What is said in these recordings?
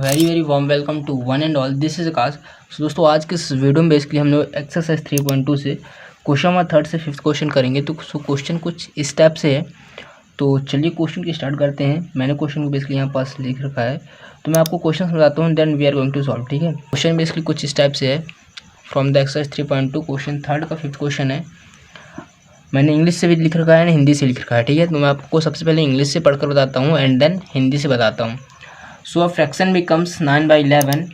Very very warm welcome to one and all, this is Akash. दोस्तों आज के इस वीडियो में बेसिकली हम लोग एक्सरसाइज 3.2 से क्वेश्चन नंबर 3 से 5th क्वेश्चन करेंगे। तो क्वेश्चन कुछ इस टाइप से है। तो चलिए क्वेश्चन की स्टार्ट करते हैं। मैंने क्वेश्चन को बेसिकली यहाँ पास लिख रखा है, तो मैं आपको क्वेश्चन समझाता हूँ, then we are going to solve. ठीक है, क्वेश्चन बेसिकली कुछ इस टाइप से है। From the exercise 3.2 question 3rd का 5th क्वेश्चन है। मैंने इंग्लिश से भी लिख रखा है, हिंदी से लिख रखा है। ठीक है, तो मैं आपको सबसे पहले इंग्लिश से पढ़कर बताता हूँ एंड देन हिंदी से बताता हूँ। सो अ फ्रैक्शन बिकम्स 9/11।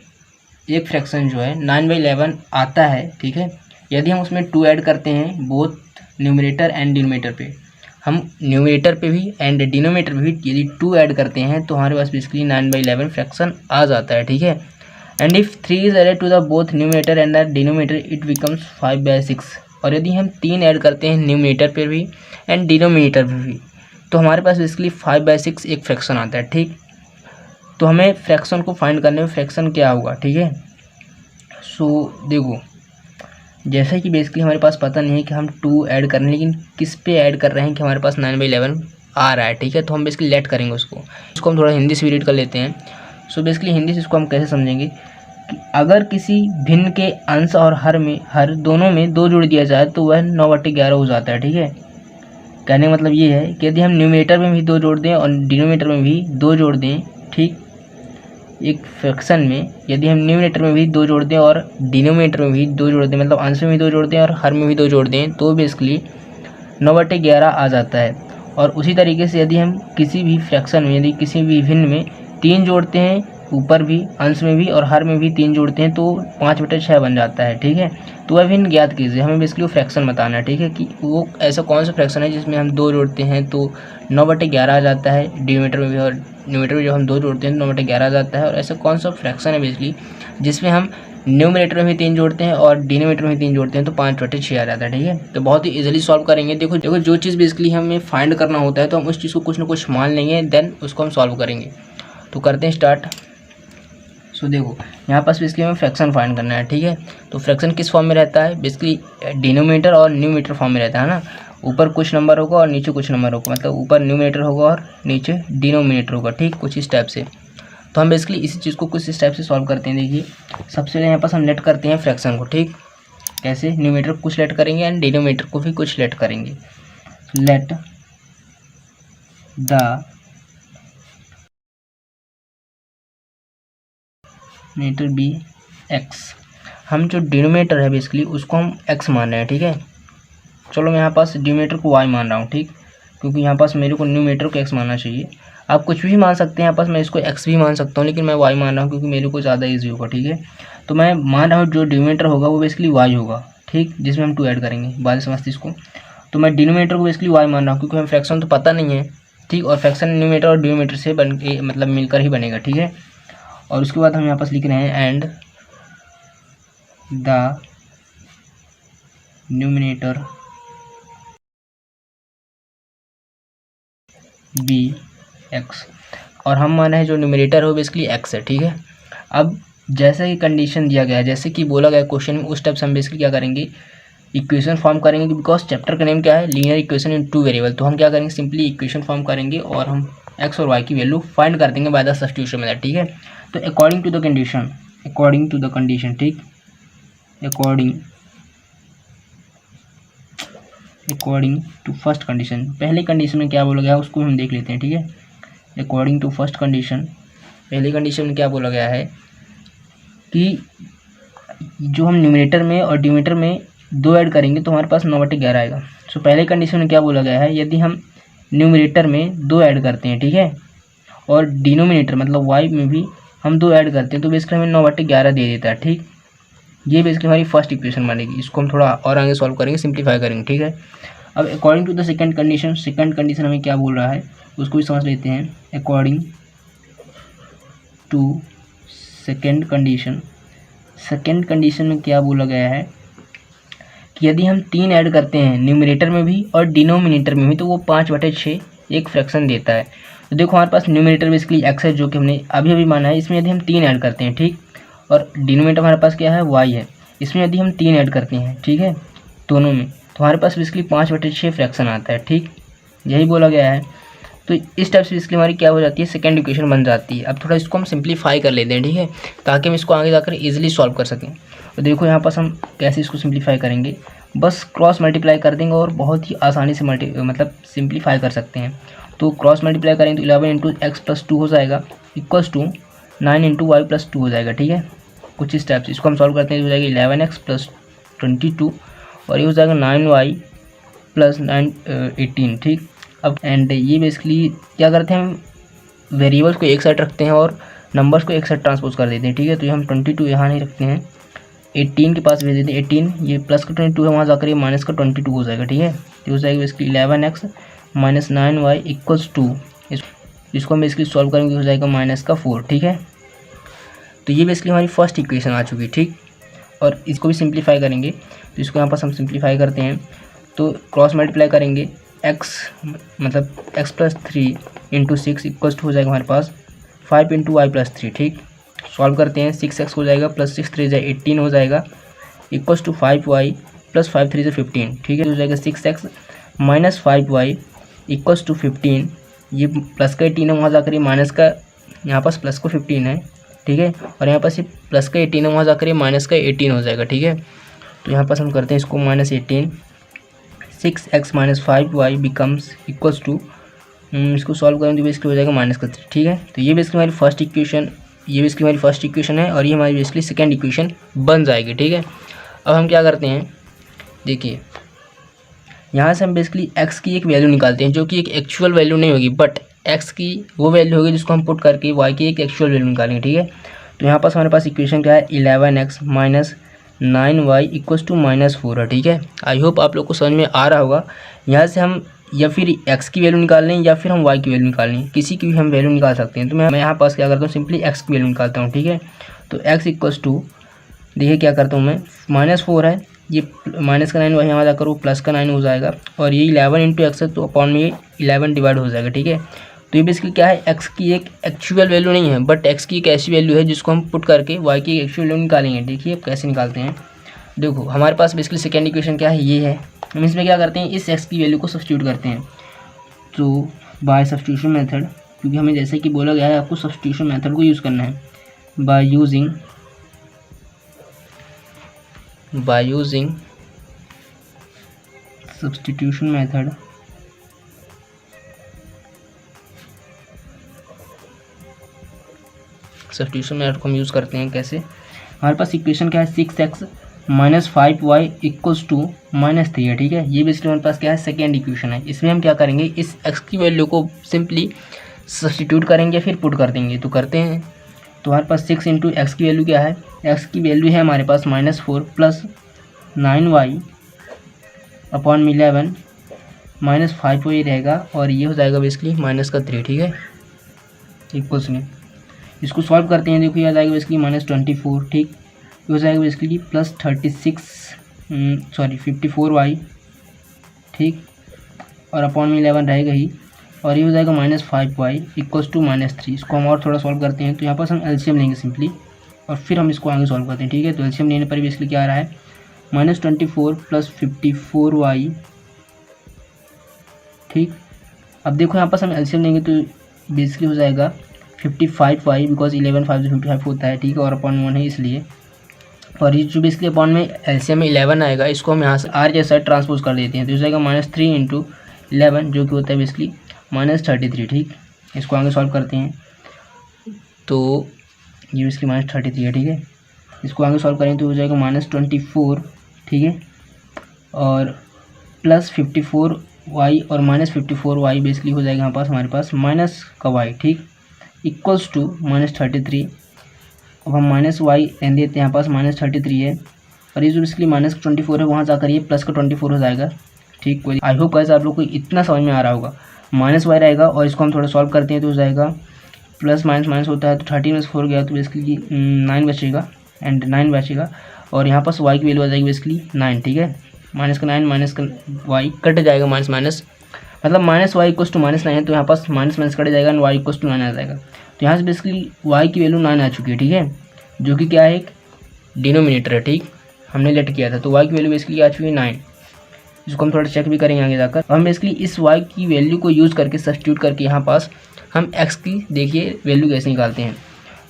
एक फ्रैक्शन जो है 9/11 आता है। ठीक है, यदि हम उसमें 2 ऐड करते हैं बोथ न्यूमरेटर एंड डिनोमिनेटर पे, हम न्यूमरेटर पे भी एंड डिनोमिनेटर पे भी यदि 2 ऐड करते हैं तो हमारे पास बेसिकली 9/11 फ्रैक्शन आ जाता है। ठीक है, and if 3 is added to the both numerator and the denominator it becomes 5/6। और यदि हम 3 ऐड करते हैं न्यूमरेटर पे भी एंड डिनोमिनेटर पे भी तो हमारे पास बेसिकली 5/6 एक फ्रैक्शन आता है। ठीक, तो हमें फ्रैक्शन को फाइंड करने में फ्रैक्शन क्या होगा। ठीक है, सो देखो, जैसा कि बेसिकली हमारे पास पता नहीं है कि हम 2 ऐड कर रहे हैं, लेकिन किस पे ऐड कर रहे हैं कि हमारे पास 9/11 आ रहा है। ठीक है, तो हम बेसिकली लेट करेंगे उसको हम थोड़ा हिंदी से भी रीड कर लेते हैं। सो बेसिकली हिंदी से इसको हम कैसे समझेंगे कि अगर किसी भिन्न के अंश और हर दोनों में 2 जोड़ दिया जाए तो वह 9/11 हो जाता है। ठीक है, कहने का मतलब ये है कि यदि हम न्यूमरेटर में भी 2 जोड़ दें और डिनोमिनेटर में भी 2 जोड़ दें, ठीक, एक फ्रैक्शन में यदि हम न्यूमरेटर में भी 2 जोड़ दें और डिनोमिनेटर में भी 2 जोड़ दें, मतलब अंश में भी 2 जोड़ दें और हर में भी 2 जोड़ दें, तो बेसिकली 9/11 आ जाता है। और उसी तरीके से यदि हम किसी भी फ्रैक्शन में, यदि किसी भी भिन्न में 3 जोड़ते हैं, ऊपर भी अंश में भी और हर में भी 3 जोड़ते हैं, तो 5/6 बन जाता है। ठीक है, तो वह भिन्न ज्ञात कीजिए। हमें बेसिकली वो फ्रैक्शन बताना है। ठीक है, कि वो ऐसा कौन सा फ्रैक्शन है जिसमें हम 2 जोड़ते हैं तो 9/11 आ जाता है, डिनोमिनेटर में भी और न्यूमरेटर में जब हम 2 जोड़ते हैं तो 9/11 आ जाता है। और ऐसा कौन सा फ्रैक्शन है बेसिकली जिसमें हम न्यूमरेटर में भी 3 जोड़ते हैं और डिनोमिनेटर में भी 3 जोड़ते हैं तो 5/6 आ जाता है। ठीक है, तो बहुत ही इजीली सॉल्व करेंगे। देखो जो चीज़ बेसिकली हमें फाइंड करना होता है तो हम उस चीज़ को कुछ ना कुछ मान लेंगे, देन उसको हम सॉल्व करेंगे। तो करते हैं स्टार्ट। सो देखो, यहाँ पास बेसिकली हमें फ्रैक्शन फाइंड करना है। ठीक है, तो फ्रैक्शन किस फॉर्म में रहता है, बेसिकली डिनोमिनेटर और न्यूमरेटर फॉर्म में रहता है ना। ऊपर कुछ नंबर होगा और नीचे कुछ नंबर होगा, मतलब ऊपर न्यूमरेटर होगा और नीचे डिनोमिनेटर होगा। ठीक, कुछ इस टाइप से। तो हम बेसिकली इसी चीज़ को कुछ इस टाइप से सॉल्व करते हैं। देखिए, सबसे पहले यहाँ पास हम लेट करते हैं फ्रैक्शन को। ठीक, कैसे, न्यूमरेटर को कुछ लेट करेंगे एंड डिनोमिनेटर को भी कुछ लेट करेंगे। Let the denominator be X. हम जो डिनोमिनेटर है बेसिकली उसको हम एक्स मान रहे हैं। ठीक है, चलो मैं यहाँ पास डिनोमिनेटर को वाई मान रहा हूँ। ठीक, क्योंकि यहाँ पास मेरे को न्यूमरेटर को एक्स मानना चाहिए। आप कुछ भी मान सकते हैं, यहाँ पास मैं इसको एक्स भी मान सकता हूँ, लेकिन मैं वाई मान रहा हूँ क्योंकि मेरे को ज़्यादा ईजी होगा। ठीक है, तो मैं मान रहा हूँ जो डिनोमिनेटर होगा वो बेसिकली वाई होगा। ठीक, जिसमें हम 2 ऐड करेंगे, बाद समझते इसको। तो मैं डिनोमिनेटर को बेसिकली वाई मान रहा हूँ क्योंकि हमें फ्रैक्शन तो पता नहीं है। ठीक, और फ्रैक्शन न्यूमरेटर और डिनोमिनेटर से बन के मतलब मिलकर ही बनेगा। ठीक है, और उसके बाद हम यहाँ पास लिख रहे हैं and the numerator be X, और हम मान रहे हैं जो न्यूमरेटर है वो बेसिकली एक्स है। ठीक है, अब जैसा कि कंडीशन दिया गया है, जैसे कि बोला गया क्वेश्चन में, उस टाइप से हम बेसिकली क्या करेंगे, इक्वेशन फॉर्म करेंगे। बिकॉज चैप्टर का नेम क्या है, लीनियर इक्वेशन इन 2 वेरिएबल। तो हम क्या करेंगे, सिंपली इक्वेशन फॉर्म करेंगे और हम एक्स और वाई की वैल्यू फाइंड कर देंगे बाय द सब्स्टिट्यूशन मेथड। ठीक है, तो अकॉर्डिंग टू द कंडीशन, ठीक, अकॉर्डिंग टू फर्स्ट कंडीशन, पहली कंडीशन में क्या बोला गया है उसको हम देख लेते हैं। ठीक है, अकॉर्डिंग टू फर्स्ट कंडीशन, पहली कंडीशन में क्या बोला गया है कि जो हम न्यूमरेटर में और डिनोमिनेटर में 2 ऐड करेंगे तो हमारे पास 9/11 आएगा। सो पहले कंडीशन में क्या बोला गया है, यदि हम न्यूमरेटर में 2 ऐड करते हैं, ठीक है, और डिनोमिनेटर मतलब वाई में भी हम 2 ऐड करते हैं तो बेसिकली हमें 9/11 दे देता है। ठीक, ये बेसिकली हमारी फर्स्ट इक्वेशन बनेगी। इसको हम थोड़ा और आगे सॉल्व करेंगे, सिंप्लीफाई करेंगे। ठीक है, अब according to the second condition हमें क्या बोल रहा है उसको भी समझ लेते हैं। अकॉर्डिंग टू सेकंड कंडीशन में क्या बोला गया है कि यदि हम 3 ऐड करते हैं न्यूमरेटर में भी और डिनोमिनेटर में भी तो वो 5/6 एक फ्रैक्शन देता है। तो देखो हमारे पास न्यूमरेटर बेसिकली एक्स है जो कि हमने अभी अभी माना है। इसमें यदि हम 3 ऐड करते हैं, ठीक, और डिनोमिनेटर हमारे पास क्या है, वाई है, इसमें यदि हम 3 ऐड करते हैं, ठीक है, दोनों में, तो हमारे पास बेसिकली 5/6 फ्रैक्शन आता है। ठीक, यही बोला गया है। तो इस टाइप से इसकी हमारी क्या हो जाती है, सेकंड इक्वेशन बन जाती है। अब थोड़ा इसको हम सिंप्लीफाई कर लेते हैं, ठीक है, ताकि हम इसको आगे जाकर इजीली सॉल्व कर सकें। तो देखो यहाँ पास हम कैसे इसको सिंप्लीफाई करेंगे, बस क्रॉस मल्टीप्लाई कर देंगे और बहुत ही आसानी से मतलब सिंप्लीफाई कर सकते हैं। तो क्रॉस मल्टीप्लाई करेंगे तो 11 इंटू एक्स प्लस 2 हो जाएगा equals to 9 into Y plus 2 हो जाएगा, ठीक है। कुछ इस टाइप से इसको हम सॉल्व करते हैं, हो जाएगा 11x प्लस 22 और ये हो जाएगा 9y प्लस 18, ठीक। अब एंड ये बेसिकली क्या करते हैं, हम वेरिएबल्स को एक साइड रखते हैं और नंबर्स को एक साइड ट्रांसपोज कर देते हैं, ठीक है। तो ये हम 22 यहाँ नहीं रखते हैं, 18 के पास भेज देते हैं। 18 ये प्लस का 22 है, वहाँ जाकर ये माइनस का 22 हो जाएगा, ठीक है। तो हो जाएगा basically 11x minus 9y equals to, इसको हम बेसिकली सॉल्व करेंगे, हो जाएगा माइनस का 4, ठीक है। तो ये बेसिकली हमारी फर्स्ट इक्वेशन आ चुकी है, ठीक। और इसको भी सिंप्लीफाई करेंगे, तो इसको यहाँ पास हम सिंप्लीफाई करते हैं, तो क्रॉस मल्टीप्लाई करेंगे, x मतलब x plus 3 into 6 equals to हो जाएगा हमारे पास 5 इंटू वाई प्लस 3, ठीक। सॉल्व करते हैं, 6x हो जाएगा प्लस 6 3 जाए 18 हो जाएगा इक्वल्स टू 5y प्लस 5 3 से 15, ठीक है। हो जाएगा 6x minus 5y equals to 15, ये प्लस का 18 है, वहाँ जाकर ये माइनस का, यहाँ पास प्लस को 15 है, ठीक है, और यहाँ पास ये प्लस का 18 है, वहाँ जाकर ये माइनस का 18 हो जाएगा, ठीक है। तो यहाँ पास हम करते हैं इसको minus 18, 6x minus 5y becomes equals to, इसको सॉल्व करेंगे तो बेसिकली हो जाएगा माइनस का 3, ठीक है। तो ये बेसिकली हमारी फर्स्ट इक्वेशन, ये बेसिकली हमारी फर्स्ट इक्वेशन है और ये हमारी बेसिकली सेकंड इक्वेशन बन जाएगी, ठीक है। अब हम क्या करते हैं, देखिए यहाँ से हम बेसिकली x की एक वैल्यू निकालते हैं जो कि एक एक्चुअल वैल्यू नहीं होगी, बट x की वो वैल्यू होगी जिसको हम पुट करके y की एक एक्चुअल वैल्यू निकालेंगे, ठीक है। तो यहाँ पास हमारे पास इक्वेशन क्या है, 11x minus 9y equals to -4 है, ठीक है। आई होप आप लोग को समझ में आ रहा होगा। यहाँ से हम या फिर x की वैल्यू निकाल लें या फिर हम y की वैल्यू निकाल लें, किसी की भी हम वैल्यू निकाल सकते हैं। तो मैं यहाँ पास क्या करता हूँ, सिंपली x की वैल्यू निकालता हूँ, ठीक है। तो x इक्वल्स टू, देखिए क्या करता हूँ मैं, -4 है, ये माइनस का 9 वही यहाँ जाकर वो प्लस का 9 हो जाएगा और ये 11 इंटू एक्स है, तो अपॉन में ये 11 डिवाइड हो जाएगा, ठीक है। तो ये बेसिकली क्या है, x की एक एक्चुअल वैल्यू नहीं है, बट x की एक ऐसी वैल्यू है जिसको हम पुट करके y की एक्चुअल वैल्यू निकालेंगे। देखिए अब कैसे निकालते हैं, देखो हमारे पास बेसिकली सेकेंड इक्वेशन क्या है, ये है। हम इसमें क्या करते हैं, इस x की वैल्यू को सब्स्टिट्यूट करते हैं, तो बाय सब्स्टिट्यूशन मेथड, क्योंकि हमें जैसे कि बोला गया है आपको सब्स्टिट्यूशन मेथड को यूज़ करना है, by using substitution method, substitution method को हम यूज़ करते हैं कैसे, हमारे पास इक्वेशन क्या है, 6x minus 5y equals to -3 है, ठीक है। ये बेसिकली हमारे पास क्या है, सेकेंड इक्वेशन है। इसमें हम क्या करेंगे, इस x की वैल्यू को सिंपली सब्स्टिट्यूट करेंगे फिर पुट कर देंगे। तो करते हैं, तो हमारे पास 6 इंटू एक्स की वैल्यू क्या है, x की वैल्यू है हमारे पास -4 plus 9y upon 11 minus 5y रहेगा और ये हो जाएगा बेसिकली -3, ठीक है, इक्वल्स में इसको सॉल्व करते हैं। देखो ये आ जाएगा बेसिकली -24, ठीक, ये हो जाएगा बेसिकली प्लस 54y, ठीक, और अपॉन में 11 रहेगा ही और ये हो जाएगा -5y इक्वल्स टू -3। इसको हम और थोड़ा सॉल्व करते हैं, तो यहाँ पर हम एलसीएम लेंगे सिंपली और फिर हम इसको आगे सॉल्व करते हैं, ठीक है। तो एलसीएम लेने पर बेसिकली क्या आ रहा है, -24 प्लस 54y, ठीक। अब देखो यहाँ पर हम एलसीएम लेंगे तो बेसिकली हो जाएगा 55y, बिकॉज 11 5 से 55 होता है, ठीक है, और अपॉन 1 है इसलिए, और ये जो बेसिकली अपॉन में एलसीएम में 11 आएगा, इसको हम यहाँ से आर जैसा ट्रांसपोज कर देते हैं, तो हो जाएगा -3 इंटू 11 जो कि होता है बेसिकली -33, ठीक। इसको आगे सॉल्व करते हैं, तो ये बेसिकली -33 है, ठीक है। इसको आगे सॉल्व करें तो हो जाएगा -24, ठीक है, और प्लस 54y और -54y बेसिकली हो जाएगा हमारे पास माइनस का y, ठीक, इक्वल्स टू -33। अब हम -y रहने देते हैं, यहाँ पास -33 है और ये जो बेसिकली -24 है, वहाँ जाकर ये प्लस का 24 हो जाएगा, ठीक। कोई आई होप गाइस आप लोग को इतना समझ में आ रहा होगा। -y रहेगा और इसको हम थोड़ा सॉल्व करते हैं, तो हो जाएगा प्लस माइनस होता है, तो 13 में से 4 गया तो बेसिकली 9 बचेगा एंड 9 बचेगा और यहाँ पास y की वैल्यू आ जाएगी बेसिकली 9, ठीक है। माइनस का 9 माइनस का y कट जाएगा, माइनस मतलब -y इक्वल्स टू -9 है, तो यहाँ पास माइनस कट जाएगा एंड y इक्वल्स टू 9 आ जाएगा। तो यहाँ से बेसिकली y की वैल्यू 9 आ चुकी है, ठीक है, जो कि क्या है, एक डिनोमिनेटर है, ठीक, हमने लेट किया था, तो y की वैल्यू बेसिकली आ चुकी है 9। इसको हम थोड़ा चेक भी करेंगे आगे जाकर। हम बेसिकली इस y की वैल्यू को यूज़ करके सब्स्टिट्यूट करके यहाँ पास हम x की देखिए वैल्यू कैसे निकालते हैं।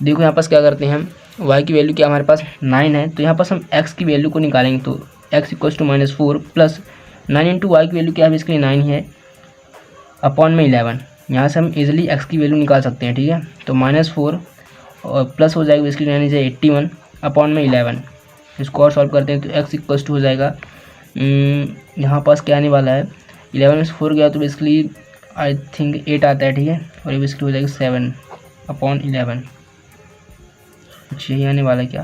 देखो यहाँ पास क्या करते हैं, हम y की वैल्यू क्या हमारे पास 9 है, तो यहाँ पास हम x की वैल्यू को निकालेंगे। तो x equals to -4 plus 9 into Y की वैल्यू क्या है, बेसिकली 9 है अपॉन में 11। यहाँ से हम इजीली x की वैल्यू निकाल सकते हैं, ठीक है। तो -4 और प्लस हो जाएगा बेसिकली 9 से 81 अपॉन में 11। इसको और सॉल्व करते हैं तो x इक्वल्स टू हो जाएगा यहाँ पास क्या आने वाला है, 11 में से 4 गया तो बेसिकली आई थिंक 8 आता है, ठीक है। और ये बेसिकली हो जाएगा 7 अपॉन 11, कुछ यही आने वाला है क्या।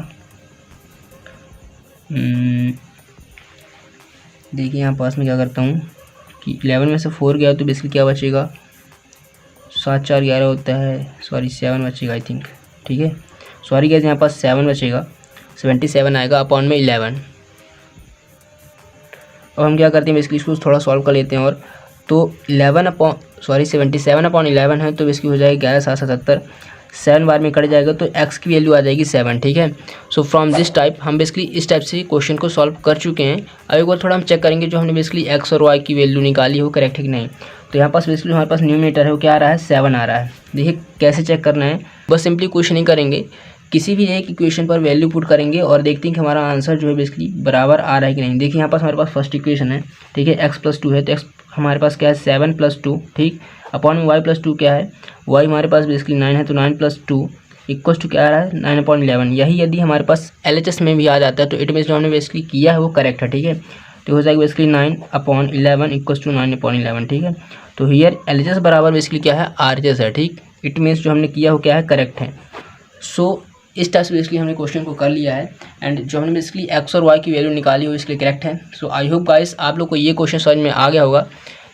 देखिए यहाँ पास में क्या करता हूँ कि 11 में से 4 गया तो बेसिकली क्या बचेगा, 7 4 11 होता है, सॉरी 7 बचेगा आई थिंक, ठीक है। सॉरी गैस यहाँ पास 7 बचेगा, 77 आएगा अपॉन में 11। अब हम क्या करते हैं बेसिकली इसको थोड़ा सॉल्व कर लेते हैं। और तो 77 अपॉन 11 है तो बेसिकली हो जाएगा 11 7 77, 7 बार में कट जाएगा तो x की वैल्यू आ जाएगी 7, ठीक है। सो फ्रॉम दिस टाइप हम बेसिकली इस टाइप से क्वेश्चन को सॉल्व कर चुके हैं। अब एक बार थोड़ा हम चेक करेंगे जो हमने बेसिकली x और y की वैल्यू निकाली हो करेक्ट है कि नहीं। तो यहाँ पास बेसिकली हमारे पास न्यूमरेटर है वो क्या आ रहा है, 7 आ रहा है। देखिए कैसे चेक करना है, बस सिंपली कुछ नहीं करेंगे, किसी भी एक इक्वेशन पर वैल्यू पुट करेंगे और देखते हैं कि हमारा आंसर जो है बेसिकली बराबर आ रहा है कि नहीं। देखिए यहाँ पास हमारे पास फर्स्ट इक्वेशन है, ठीक है, x+2 है तो x हमारे पास क्या है 7+2, ठीक, अपॉन में y+2 क्या है, y हमारे पास बेसिकली 9 है तो 9+2 इक्वल्स टू क्या आ रहा है 9/11। यही यदि हमारे पास LHS में भी आ जाता है तो इट मीन्स जो हमने बेसिकली किया है वो करेक्ट है, ठीक है। तो हो जाएगा बेसिकली 9/11 इक्वल्स टू 9/11, ठीक है। तो हियर LHS बराबर बेसिकली क्या है RHS है, ठीक। इट मीन्स जो हमने किया वो क्या है करेक्ट है। सो इस टाइप से बेसिकली हमने क्वेश्चन को कर लिया है एंड जो हमने बेसिकली x और y की वैल्यू निकाली हो इसलिए करेक्ट है। सो आई होप गाइस आप लोग को ये क्वेश्चन समझ में आ गया होगा।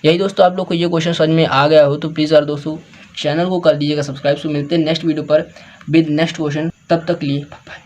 यही दोस्तों आप लोग को ये क्वेश्चन समझ में आ गया हो तो प्लीज़ यार दोस्तों चैनल को कर दीजिएगा सब्सक्राइब। सो मिलते हैं नेक्स्ट वीडियो पर विद नेक्स्ट क्वेश्चन, तब तक लिए बाय।